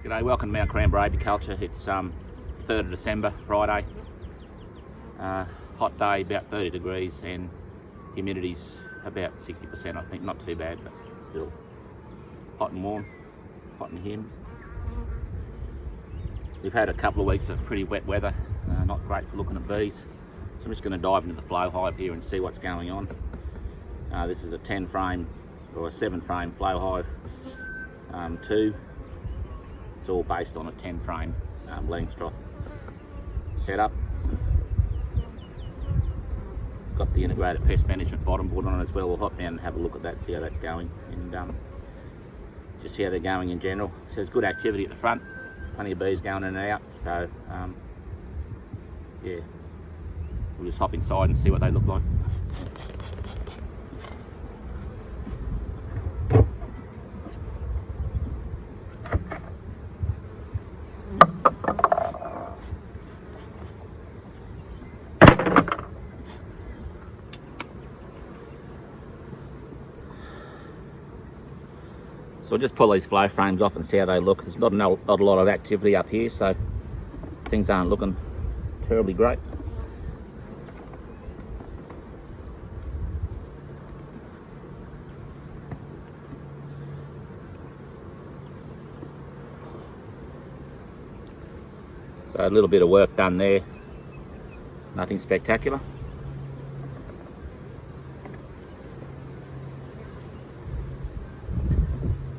G'day, welcome to Mt.Coramba apiculture. It's 3rd of December, Friday. Hot day, about 30 degrees, and humidity's about 60%, I think. Not too bad, but still hot and warm, hot and humid. We've had a couple of weeks of pretty wet weather, not great for looking at bees. So I'm just going to dive into the flow hive here and see what's going on. This is a 10 frame or a 7 frame flow hive 2. It's all based on a 10 frame Langstroth setup. Got the integrated pest management bottom board on it as well. We'll hop down and have a look at that, see how that's going, and just see how they're going in general. So there's good activity at the front, plenty of bees going in and out. So yeah, we'll just hop inside and see what they look like. So I'll just pull these flow frames off and see how they look. There's not a lot of activity up here, so things aren't looking terribly great. So a little bit of work done there, nothing spectacular.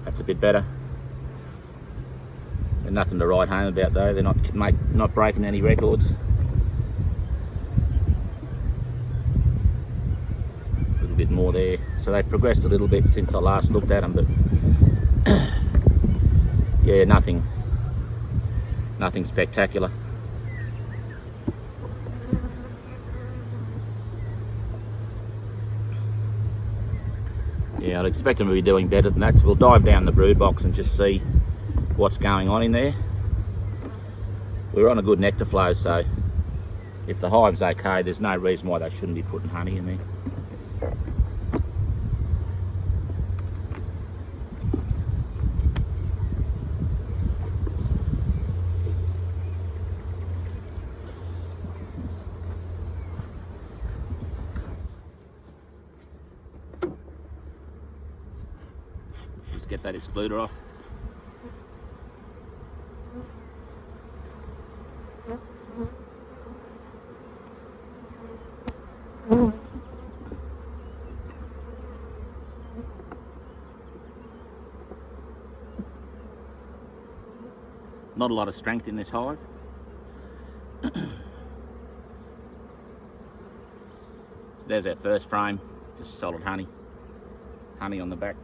That's a bit better. There's nothing to write home about though. They're not breaking any records. A little bit more there. So they've progressed a little bit since I last looked at them, but yeah, nothing spectacular. Yeah, I'd expect them to be doing better than that, so we'll dive down the brood box and just see what's going on in there. We're on a good nectar flow, so if the hive's okay, there's no reason why they shouldn't be putting honey in there. Just get that excluder off. Not a lot of strength in this hive. So there's our first frame, just solid honey on the back.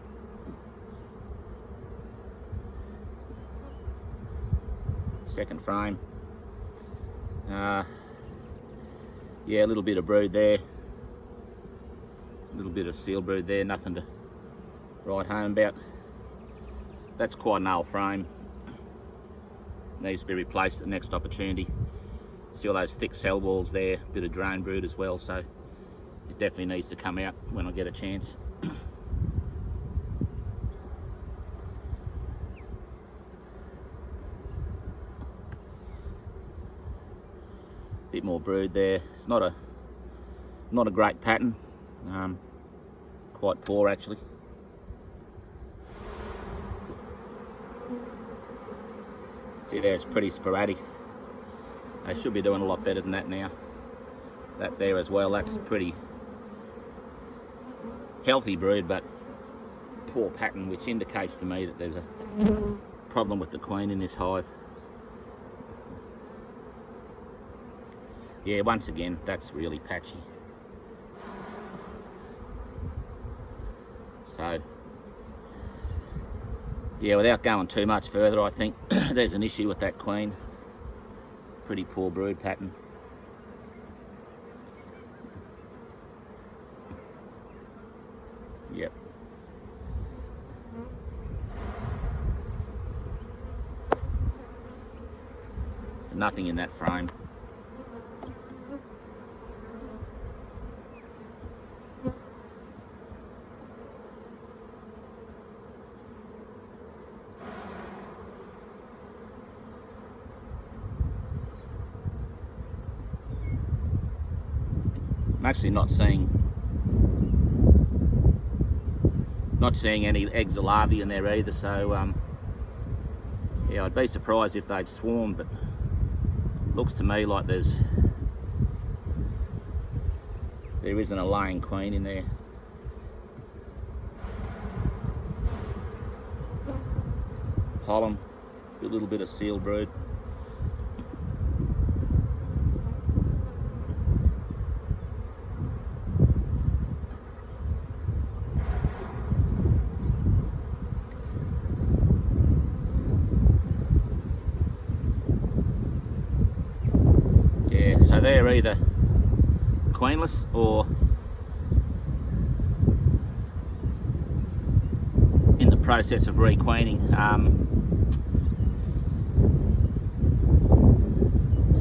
Second frame, yeah, a little bit of brood there, a little bit of seal brood there, nothing to write home about. That's quite an old frame, needs to be replaced at the next opportunity. See all those thick cell walls there, a bit of drone brood as well, so it definitely needs to come out when I get a chance. Bit more brood there. It's not a great pattern, quite poor actually. See there, it's pretty sporadic. They should be doing a lot better than that now. That there as well, that's pretty healthy brood, but poor pattern, which indicates to me that there's a problem with the queen in this hive. Yeah, once again, that's really patchy. So, yeah, without going too much further, I think there's an issue with that queen. Pretty poor brood pattern. Yep. So nothing in that frame. actually not seeing any eggs or larvae in there either, so yeah, I'd be surprised if they'd swarm, but it looks to me like there isn't a laying queen in there. Pollen, a little bit of seal brood. Yeah, so they're either queenless or in the process of requeening.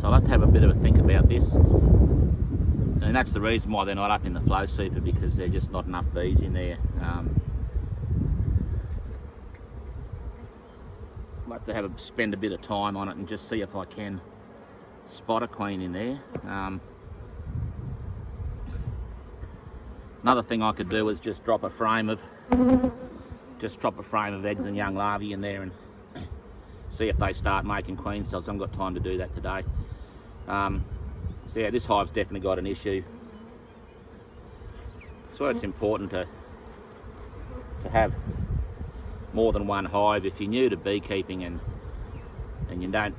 So I'll have to have a bit of a think about this, and that's the reason why they're not up in the flow super, because there's just not enough bees in there. I'll have to spend a bit of time on it and just see if I can spot a queen in there. Another thing I could do is just drop a frame of eggs and young larvae in there and see if they start making queen cells. I haven't got time to do that today. So yeah, this hive's definitely got an issue. So it's important to have more than one hive. If you're new to beekeeping and you don't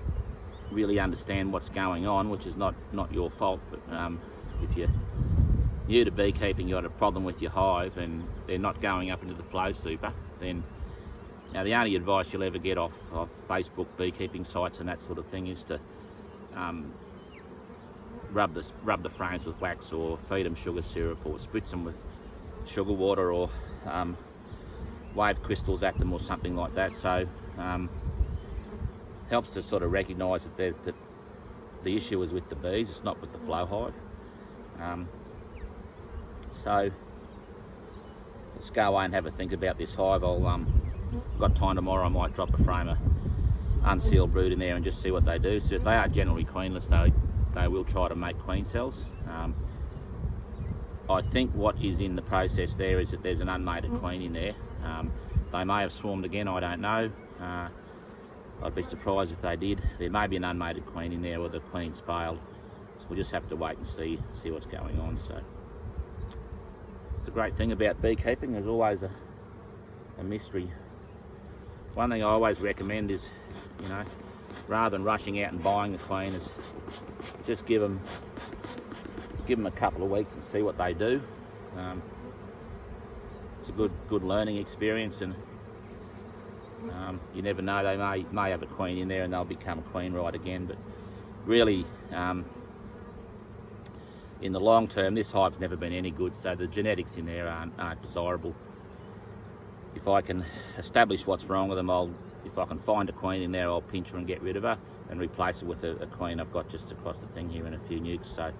really understand what's going on, which is not your fault, but if you're new to beekeeping, you've got a problem with your hive and they're not going up into the flow super, then now the only advice you'll ever get off Facebook beekeeping sites and that sort of thing is to rub the frames with wax, or feed them sugar syrup, or spritz them with sugar water, or wave crystals at them or something like that. So helps to sort of recognise that the issue is with the bees, it's not with the flow hive. So let's go away and have a think about this hive. Got time tomorrow, I might drop a frame of unsealed brood in there and just see what they do. So if they are generally queenless, they will try to make queen cells. I think what is in the process there is that there's an unmated queen in there. They may have swarmed again, I don't know. I'd be surprised if they did. There may be an unmated queen in there, or the queen's failed. So we'll just have to wait and see what's going on. So it's a great thing about beekeeping, there's always a mystery. One thing I always recommend is, you know, rather than rushing out and buying the queen, is just give them a couple of weeks and see what they do. It's a good learning experience, and you never know, they may have a queen in there and they'll become a queen right again. But really, in the long term, this hive's never been any good, so the genetics in there aren't desirable. If I can establish what's wrong with them, if I can find a queen in there, I'll pinch her and get rid of her and replace her with a queen I've got just across the thing here and a few nukes. So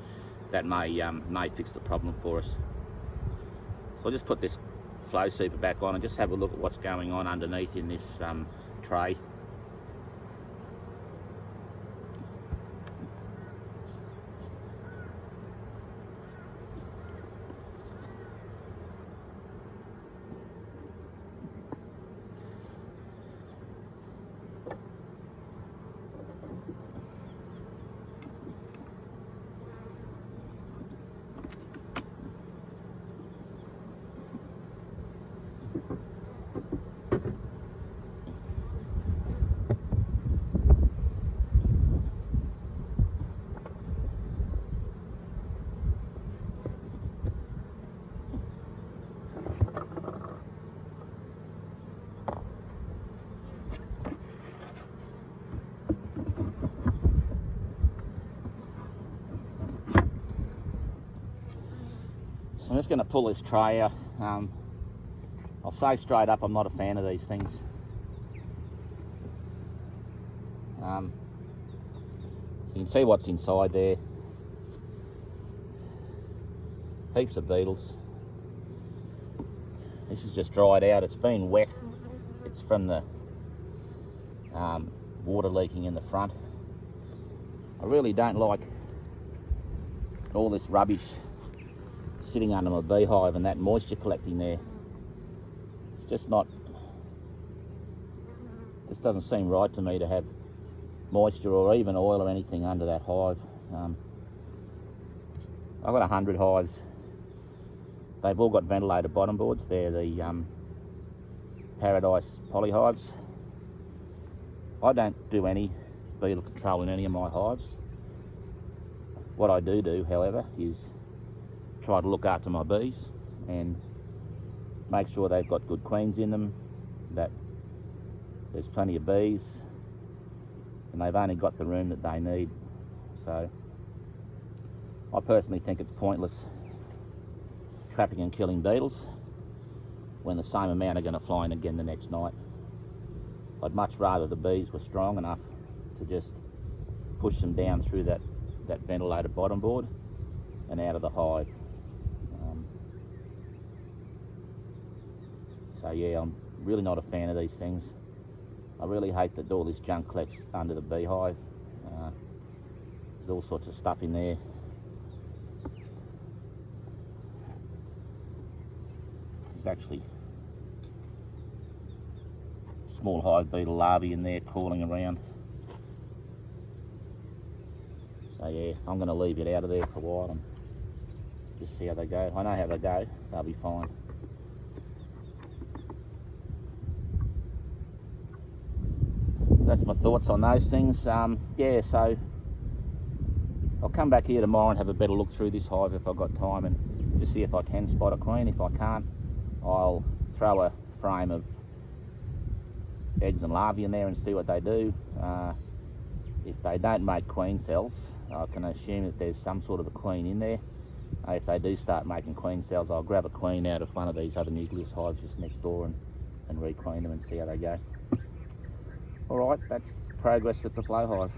that may fix the problem for us. So I'll just put this flow super back on and just have a look at what's going on underneath in this tray. I'm just going to pull this tray out. I'll say straight up, I'm not a fan of these things. So you can see what's inside there. Heaps of beetles. This is just dried out. It's been wet. It's from the water leaking in the front. I really don't like all this rubbish sitting under my beehive and that moisture collecting there. It's just not, just doesn't seem right to me to have moisture or even oil or anything under that hive. I've got 100 hives. They've all got ventilated bottom boards. They're the Paradise polyhives. I don't do any beetle control in any of my hives. What I do, however, is try to look after my bees and make sure they've got good queens in them, that there's plenty of bees, and they've only got the room that they need. So I personally think it's pointless trapping and killing beetles when the same amount are going to fly in again the next night. I'd much rather the bees were strong enough to just push them down through that ventilated bottom board and out of the hive. So yeah, I'm really not a fan of these things. I really hate that all this junk collects under the beehive. There's all sorts of stuff in there. There's actually small hive beetle larvae in there crawling around. So yeah, I'm going to leave it out of there for a while and just see how they go. I know how they go, they'll be fine. So that's my thoughts on those things. Yeah, so I'll come back here tomorrow and have a better look through this hive if I've got time, and to see if I can spot a queen. If I can't, I'll throw a frame of eggs and larvae in there and see what they do. If they don't make queen cells, I can assume that there's some sort of a queen in there. If they do start making queen cells, I'll grab a queen out of one of these other nucleus hives just next door and re-queen them and see how they go. Alright, that's progress with the flow hive.